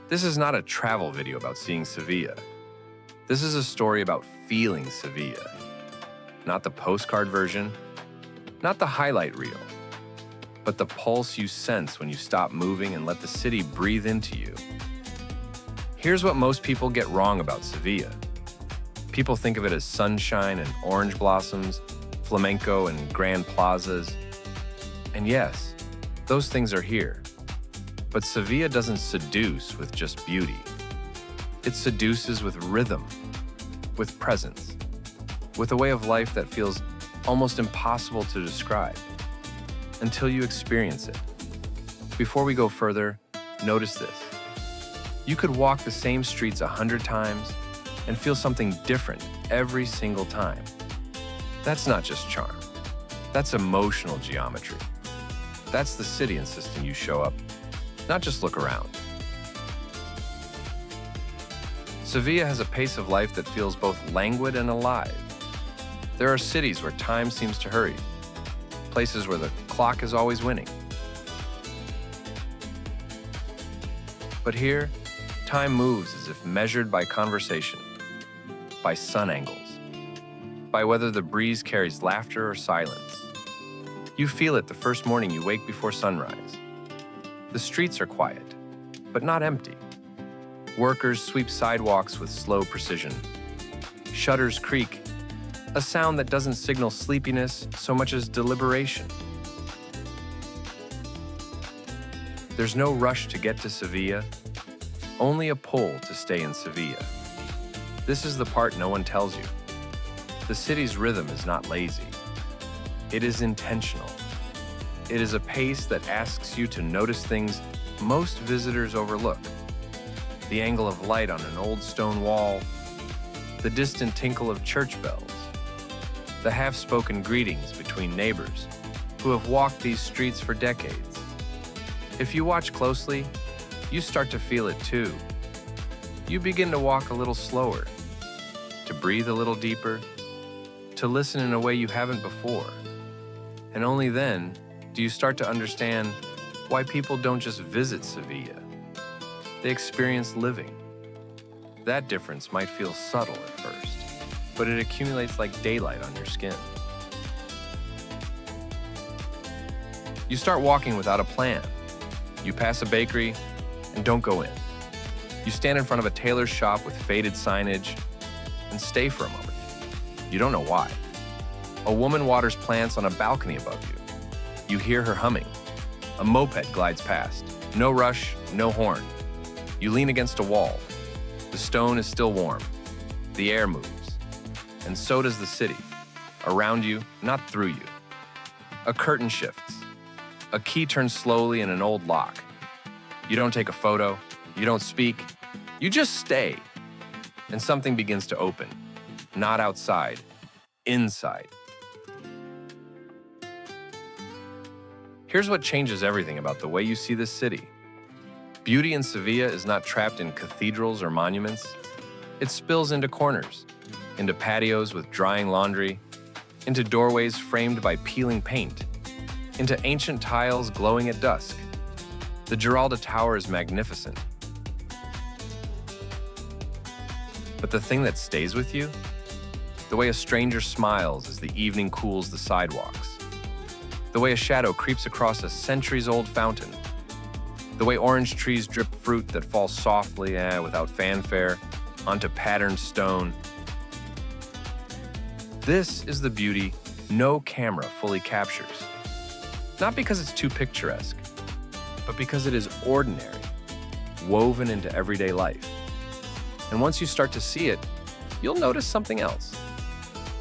This is not a travel video about seeing Sevilla. This is a story about feeling Sevilla. Not the postcard version, not the highlight reel, but the pulse you sense when you stop moving and let the city breathe into you. Here's what most people get wrong about Sevilla. People think of it as sunshine and orange blossoms, flamenco and grand plazas. And yes, those things are here. But Sevilla doesn't seduce with just beauty. It seduces with rhythm, with presence, with a way of life that feels almost impossible to describe until you experience it. Before we go further, notice this. You could walk the same streets 100 times and feel something different every single time. That's not just charm. That's emotional geometry. That's the city insisting you show up, not just look around. Sevilla has a pace of life that feels both languid and alive. There are cities where time seems to hurry, places where the clock is always winning. But here, time moves as if measured by conversation, by sun angles, by whether the breeze carries laughter or silence. You feel it the first morning you wake before sunrise. The streets are quiet, but not empty. Workers sweep sidewalks with slow precision. Shutters creak, a sound that doesn't signal sleepiness so much as deliberation. There's no rush to get to Sevilla, only a pull to stay in Sevilla. This is the part no one tells you. The city's rhythm is not lazy. It is intentional. It is a pace that asks you to notice things most visitors overlook. The angle of light on an old stone wall, the distant tinkle of church bells, the half-spoken greetings between neighbors who have walked these streets for decades. If you watch closely, you start to feel it too. You begin to walk a little slower, to breathe a little deeper, to listen in a way you haven't before. And only then do you start to understand why people don't just visit Sevilla. They experience living. That difference might feel subtle at first, but it accumulates like daylight on your skin. You start walking without a plan. You pass a bakery and don't go in. You stand in front of a tailor's shop with faded signage and stay for a moment. You don't know why. A woman waters plants on a balcony above you. You hear her humming. A moped glides past. No rush, no horn. You lean against a wall. The stone is still warm. The air moves. And so does the city. Around you, not through you. A curtain shifts. A key turns slowly in an old lock. You don't take a photo. You don't speak. You just stay. And something begins to open. Not outside. Inside. Here's what changes everything about the way you see this city. Beauty in Sevilla is not trapped in cathedrals or monuments. It spills into corners, into patios with drying laundry, into doorways framed by peeling paint, into ancient tiles glowing at dusk. The Giralda Tower is magnificent. But the thing that stays with you? The way a stranger smiles as the evening cools the sidewalks. The way a shadow creeps across a centuries-old fountain. The way orange trees drip fruit that falls softly, without fanfare, onto patterned stone. This is the beauty no camera fully captures. Not because it's too picturesque, but because it is ordinary, woven into everyday life. And once you start to see it, you'll notice something else.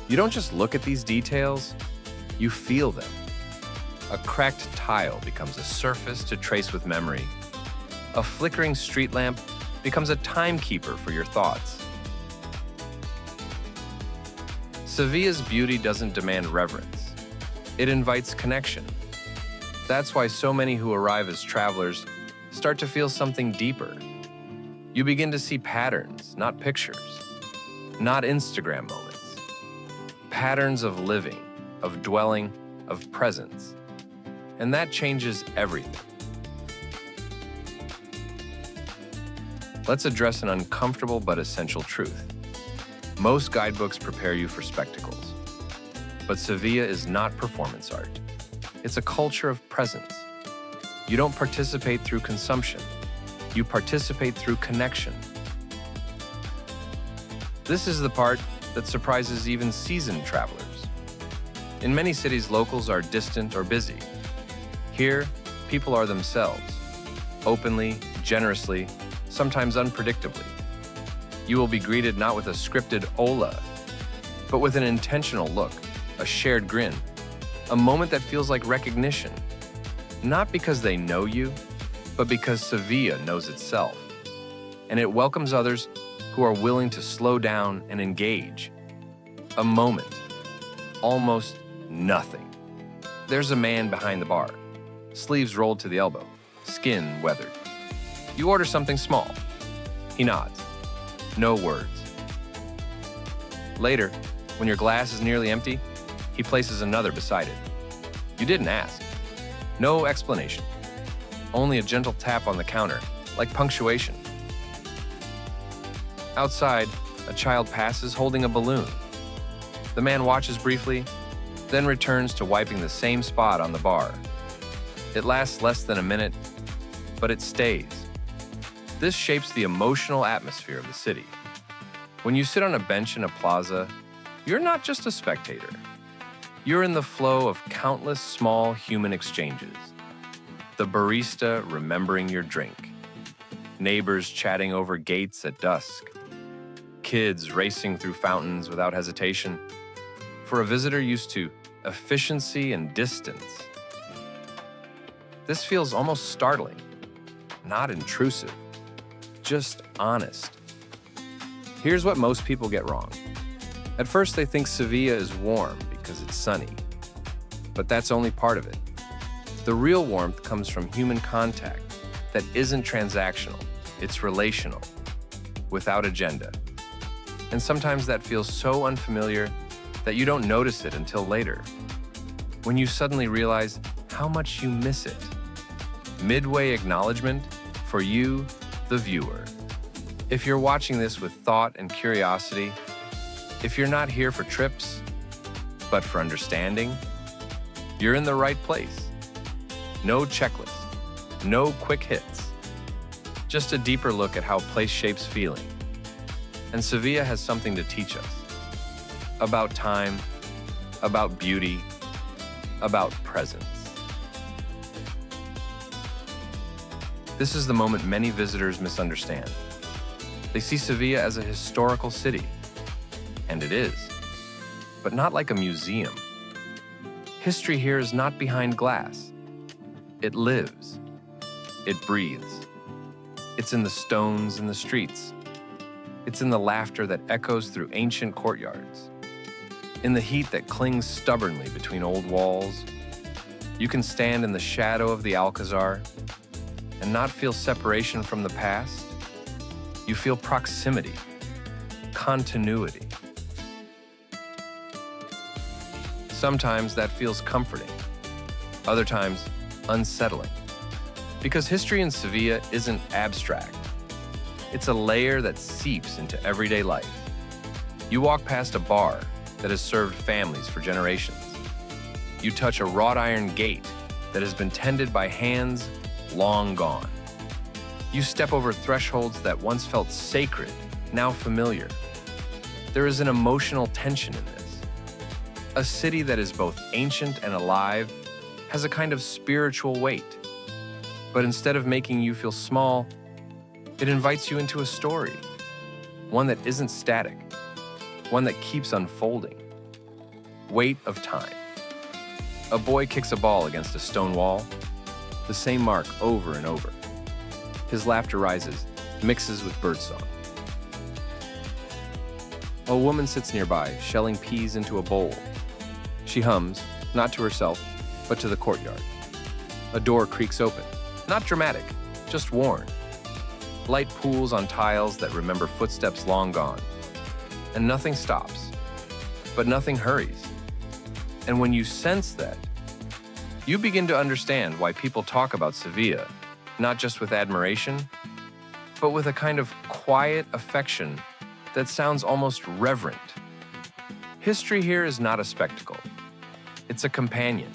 You don't just look at these details, you feel them. A cracked tile becomes a surface to trace with memory. A flickering street lamp becomes a timekeeper for your thoughts. Sevilla's beauty doesn't demand reverence. It invites connection. That's why so many who arrive as travelers start to feel something deeper. You begin to see patterns, not pictures, not Instagram moments. Patterns of living, of dwelling, of presence. And that changes everything. let's address an uncomfortable but essential truth. Most guidebooks prepare you for spectacles, but Sevilla is not performance art. It's a culture of presence. You don't participate through consumption. You participate through connection. This is the part that surprises even seasoned travelers. In many cities, locals are distant or busy. Here, people are themselves, openly, generously, sometimes unpredictably. You will be greeted not with a scripted hola, but with an intentional look, a shared grin, a moment that feels like recognition. Not because they know you, but because Sevilla knows itself. And it welcomes others who are willing to slow down and engage. A moment, almost nothing. There's a man behind the bar, sleeves rolled to the elbow, skin weathered. You order something small. He nods. No words. Later, when your glass is nearly empty, he places another beside it. You didn't ask. No explanation. Only a gentle tap on the counter, like punctuation. Outside, a child passes holding a balloon. The man watches briefly, then returns to wiping the same spot on the bar. It lasts less than a minute, but it stays. This shapes the emotional atmosphere of the city. When you sit on a bench in a plaza, you're not just a spectator. You're in the flow of countless small human exchanges. The barista remembering your drink, neighbors chatting over gates at dusk, kids racing through fountains without hesitation. For a visitor used to efficiency and distance, this feels almost startling, not intrusive, just honest. Here's what most people get wrong. At first, they think Sevilla is warm because it's sunny, but that's only part of it. The real warmth comes from human contact that isn't transactional, it's relational, without agenda. And sometimes that feels so unfamiliar that you don't notice it until later, when you suddenly realize how much you miss it. Midway acknowledgement for you, the viewer. If you're watching this with thought and curiosity, if you're not here for trips, but for understanding, you're in the right place. No checklist, no quick hits, just a deeper look at how place shapes feeling. And Sevilla has something to teach us about time, about beauty, about presence. This is the moment many visitors misunderstand. They see Sevilla as a historical city, and it is, but not like a museum. History here is not behind glass. It lives. It breathes. It's in the stones in the streets. It's in the laughter that echoes through ancient courtyards. In the heat that clings stubbornly between old walls. You can stand in the shadow of the Alcazar and not feel separation from the past. You feel proximity, continuity. Sometimes that feels comforting, other times unsettling. Because history in Sevilla isn't abstract. It's a layer that seeps into everyday life. You walk past a bar that has served families for generations. You touch a wrought iron gate that has been tended by hands long gone. You step over thresholds that once felt sacred, now familiar. There is an emotional tension in this. A city that is both ancient and alive has a kind of spiritual weight. But instead of making you feel small, it invites you into a story. One that isn't static, one that keeps unfolding. Weight of time. A boy kicks a ball against a stone wall, the same mark over and over. His laughter rises, mixes with birdsong. A woman sits nearby, shelling peas into a bowl. She hums, not to herself, but to the courtyard. A door creaks open, not dramatic, just worn. Light pools on tiles that remember footsteps long gone. And nothing stops, but nothing hurries. And when you sense that, you begin to understand why people talk about Sevilla, not just with admiration, but with a kind of quiet affection that sounds almost reverent. History here is not a spectacle. It's a companion.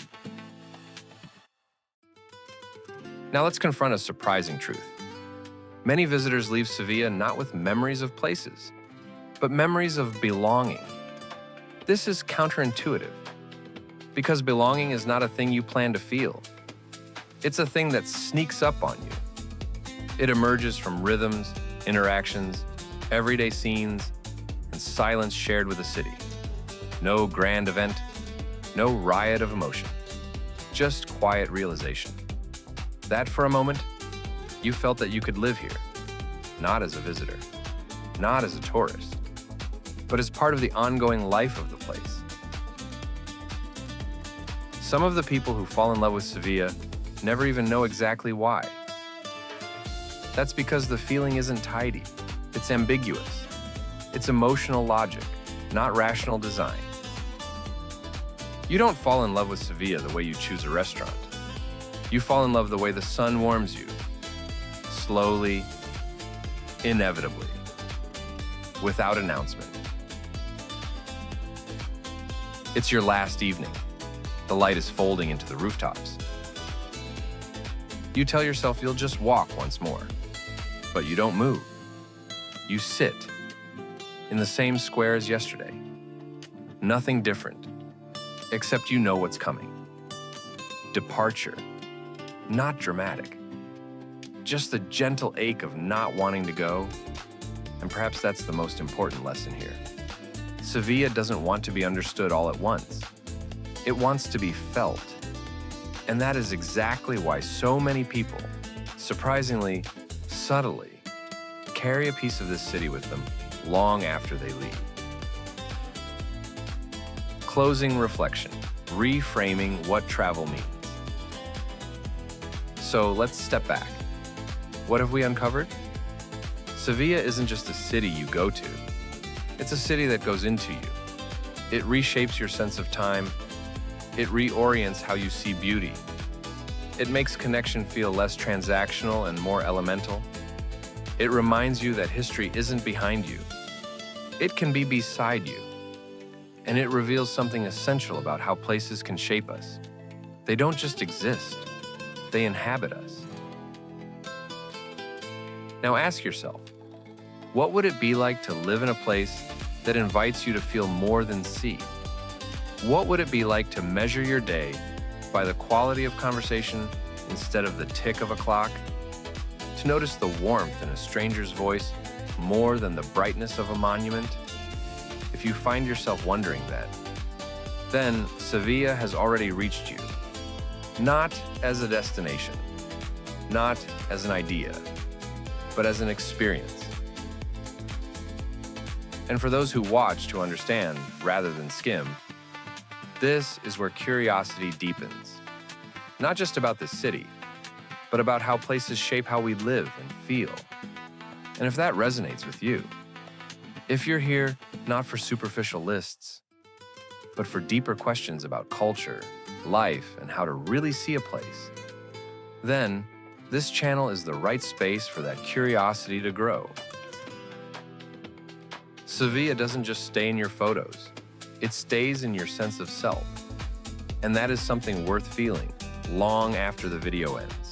Now let's confront a surprising truth. Many visitors leave Sevilla not with memories of places, but memories of belonging. This is counterintuitive, because belonging is not a thing you plan to feel. It's a thing that sneaks up on you. It emerges from rhythms, interactions, everyday scenes, and silence shared with the city. No grand event, no riot of emotion, just quiet realization. That for a moment, you felt that you could live here, not as a visitor, not as a tourist, but as part of the ongoing life of the place. Some of the people who fall in love with Sevilla never even know exactly why. That's because the feeling isn't tidy, it's ambiguous. It's emotional logic, not rational design. You don't fall in love with Sevilla the way you choose a restaurant. You fall in love the way the sun warms you, slowly, inevitably, without announcement. It's your last evening. The light is folding into the rooftops. You tell yourself you'll just walk once more, but you don't move. You sit in the same square as yesterday. Nothing different, except you know what's coming. Departure, not dramatic. Just the gentle ache of not wanting to go, and perhaps that's the most important lesson here. Sevilla doesn't want to be understood all at once. It wants to be felt. And that is exactly why so many people, surprisingly, subtly, carry a piece of this city with them long after they leave. Closing reflection, reframing what travel means. So let's step back. What have we uncovered? Sevilla isn't just a city you go to. It's a city that goes into you. It reshapes your sense of time. It reorients how you see beauty. It makes connection feel less transactional and more elemental. It reminds you that history isn't behind you. It can be beside you. And it reveals something essential about how places can shape us. They don't just exist, they inhabit us. Now ask yourself, what would it be like to live in a place that invites you to feel more than see? What would it be like to measure your day by the quality of conversation instead of the tick of a clock? To notice the warmth in a stranger's voice more than the brightness of a monument? If you find yourself wondering that, then Sevilla has already reached you. Not as a destination, not as an idea, but as an experience. And for those who watch to understand rather than skim, this is where curiosity deepens. Not just about the city, but about how places shape how we live and feel. And if that resonates with you, if you're here not for superficial lists, but for deeper questions about culture, life, and how to really see a place, then this channel is the right space for that curiosity to grow. Sevilla doesn't just stay in your photos, it stays in your sense of self. And that is something worth feeling long after the video ends.